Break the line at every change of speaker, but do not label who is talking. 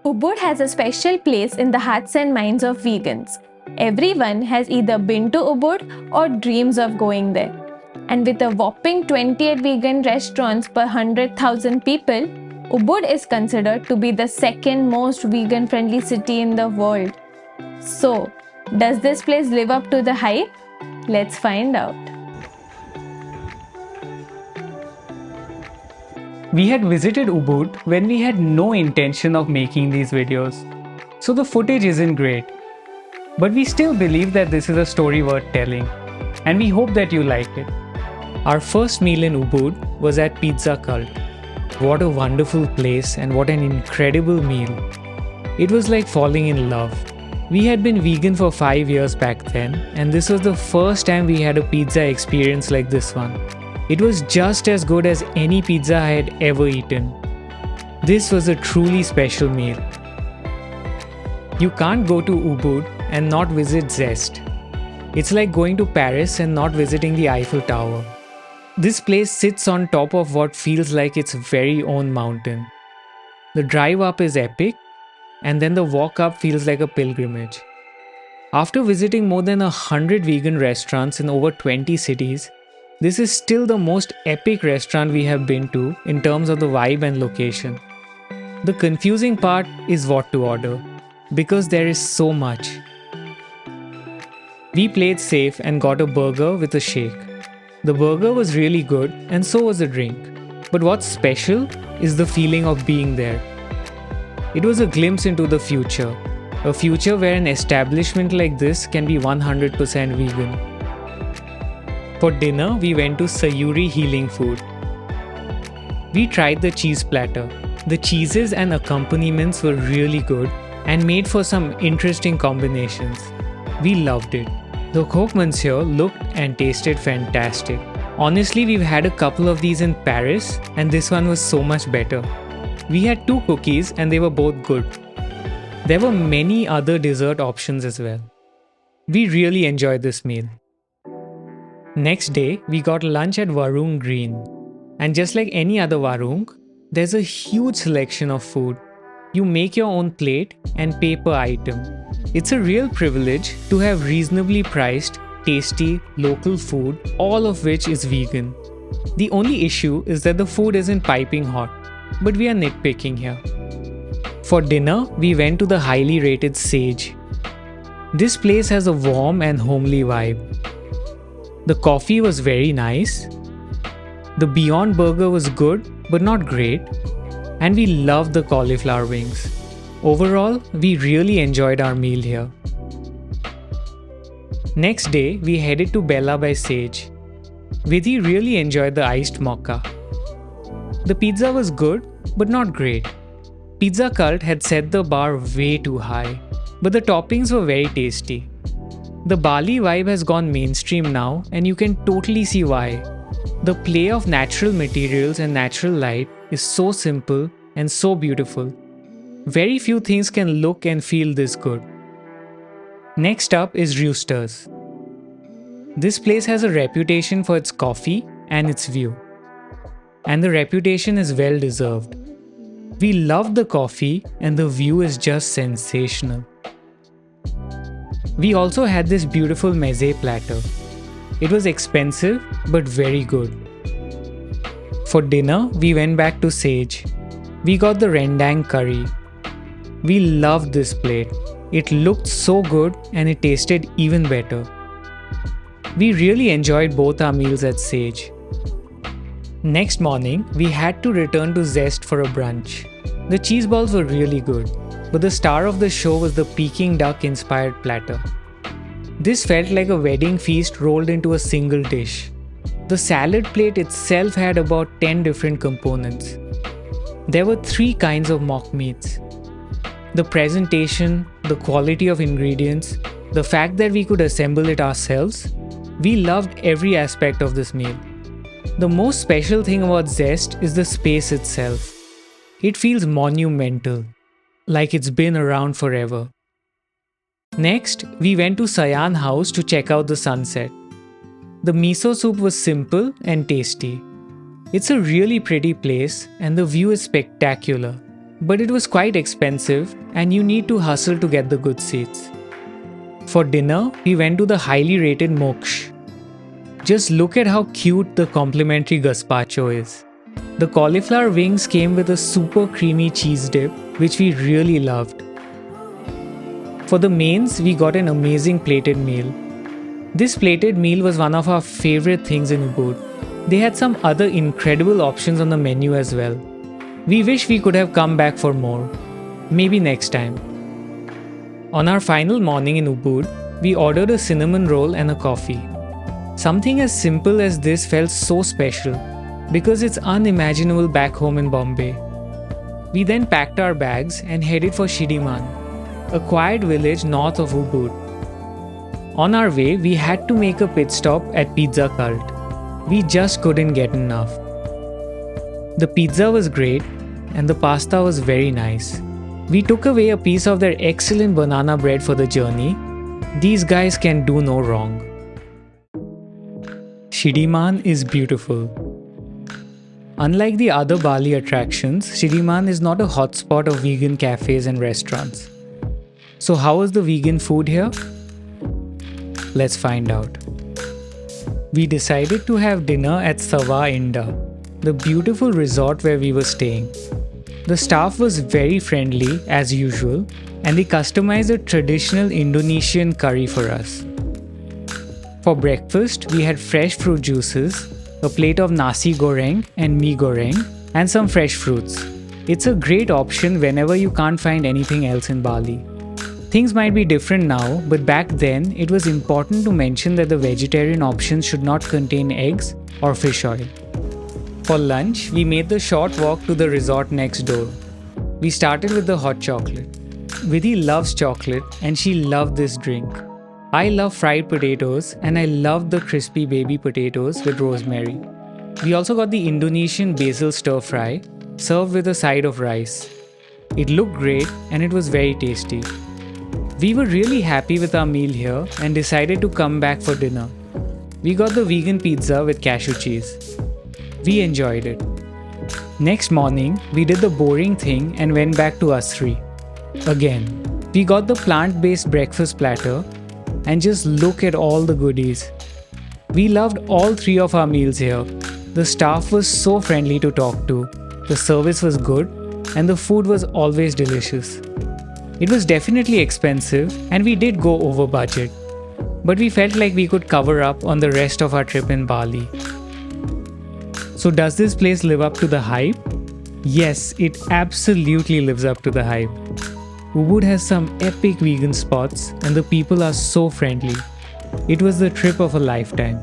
Ubud has a special place in the hearts and minds of vegans. Everyone has either been to Ubud or dreams of going there. And with a whopping 28 vegan restaurants per 100,000 people, Ubud is considered to be the second most vegan friendly city in the world. So, does this place live up to the hype? Let's find out.
We had visited Ubud when we had no intention of making these videos, so the footage isn't great. But we still believe that this is a story worth telling, and we hope that you like it. Our first meal in Ubud was at Pizza Cult. What a wonderful place and what an incredible meal. It was like falling in love. We had been vegan for 5 years back then, and this was the first time we had a pizza experience like this one. It was just as good as any pizza I had ever eaten. This was a truly special meal. You can't go to Ubud and not visit Zest. It's like going to Paris and not visiting the Eiffel Tower. This place sits on top of what feels like its very own mountain. The drive up is epic, and then the walk up feels like a pilgrimage. After visiting more than 100 vegan restaurants in over 20 cities, this is still the most epic restaurant we have been to in terms of the vibe and location. The confusing part is what to order, because there is so much. We played safe and got a burger with a shake. The burger was really good and so was the drink. But what's special is the feeling of being there. It was a glimpse into the future, a future where an establishment like this can be 100% vegan. For dinner, we went to Sayuri Healing Food. We tried the cheese platter. The cheeses and accompaniments were really good and made for some interesting combinations. We loved it. The Khokmans here looked and tasted fantastic. Honestly, we've had a couple of these in Paris and this one was so much better. We had 2 cookies and they were both good. There were many other dessert options as well. We really enjoyed this meal. Next day, we got lunch at Warung Green. And just like any other Warung, there's a huge selection of food. You make your own plate and pay per item. It's a real privilege to have reasonably priced, tasty, local food, all of which is vegan. The only issue is that the food isn't piping hot, but we are nitpicking here. For dinner, we went to the highly rated Sage. This place has a warm and homely vibe. The coffee was very nice. The Beyond Burger was good, but not great. And we loved the cauliflower wings. Overall, we really enjoyed our meal here. Next day, we headed to Bella by Sage. Vidhi really enjoyed the iced mocha. The pizza was good, but not great. Pizza Cult had set the bar way too high, but the toppings were very tasty. The Bali vibe has gone mainstream now, and you can totally see why. The play of natural materials and natural light is so simple and so beautiful. Very few things can look and feel this good. Next up is Roosters. This place has a reputation for its coffee and its view. And the reputation is well deserved. We love the coffee and the view is just sensational. We also had this beautiful meze platter. It was expensive but very good. For dinner, we went back to Sage. We got the rendang curry. We loved this plate. It looked so good and it tasted even better. We really enjoyed both our meals at Sage. Next morning, we had to return to Zest for a brunch. The cheese balls were really good, but the star of the show was the Peking duck inspired platter. This felt like a wedding feast rolled into a single dish. The salad plate itself had about 10 different components. There were 3 kinds of mock meats. The presentation, the quality of ingredients, the fact that we could assemble it ourselves, we loved every aspect of this meal. The most special thing about Zest is the space itself. It feels monumental, like it's been around forever. Next, we went to Sayan House to check out the sunset. The miso soup was simple and tasty. It's a really pretty place and the view is spectacular. but it was quite expensive and you need to hustle to get the good seats. For dinner, we went to the highly rated Moksh. Just look at how cute the complimentary gazpacho is. The cauliflower wings came with a super creamy cheese dip, which we really loved. For the mains, we got an amazing plated meal. This plated meal was one of our favorite things in Ubud. They had some other incredible options on the menu as well. We wish we could have come back for more. Maybe next time. On our final morning in Ubud, we ordered a cinnamon roll and a coffee. Something as simple as this felt so special because it's unimaginable back home in Bombay. We then packed our bags and headed for Shiriman, a quiet village north of Ubud. On our way, we had to make a pit stop at Pizza Cult. We just couldn't get enough. The pizza was great and the pasta was very nice. We took away a piece of their excellent banana bread for the journey. These guys can do no wrong. Shiriman is beautiful. Unlike the other Bali attractions, Shiriman is not a hotspot of vegan cafes and restaurants. So how was the vegan food here? Let's find out. We decided to have dinner at Sawa Inda, the beautiful resort where we were staying. The staff was very friendly as usual and they customized a traditional Indonesian curry for us. For breakfast, we had fresh fruit juices, a plate of nasi goreng and mee goreng, and some fresh fruits. It's a great option whenever you can't find anything else in Bali. Things might be different now, but back then it was important to mention that the vegetarian options should not contain eggs or fish oil. For lunch, we made the short walk to the resort next door. We started with the hot chocolate. Vidhi loves chocolate and she loved this drink. I love fried potatoes and I love the crispy baby potatoes with rosemary. We also got the Indonesian basil stir fry, served with a side of rice. It looked great and it was very tasty. We were really happy with our meal here and decided to come back for dinner. We got the vegan pizza with cashew cheese. We enjoyed it. Next morning, we did the boring thing and went back to Asri. Again, we got the plant-based breakfast platter and just look at all the goodies. We loved all three of our meals here. The staff was so friendly to talk to, the service was good, and the food was always delicious. It was definitely expensive and we did go over budget, but we felt like we could cover up on the rest of our trip in Bali. So does this place live up to the hype? Yes, it absolutely lives up to the hype. Ubud has some epic vegan spots and the people are so friendly. It was the trip of a lifetime.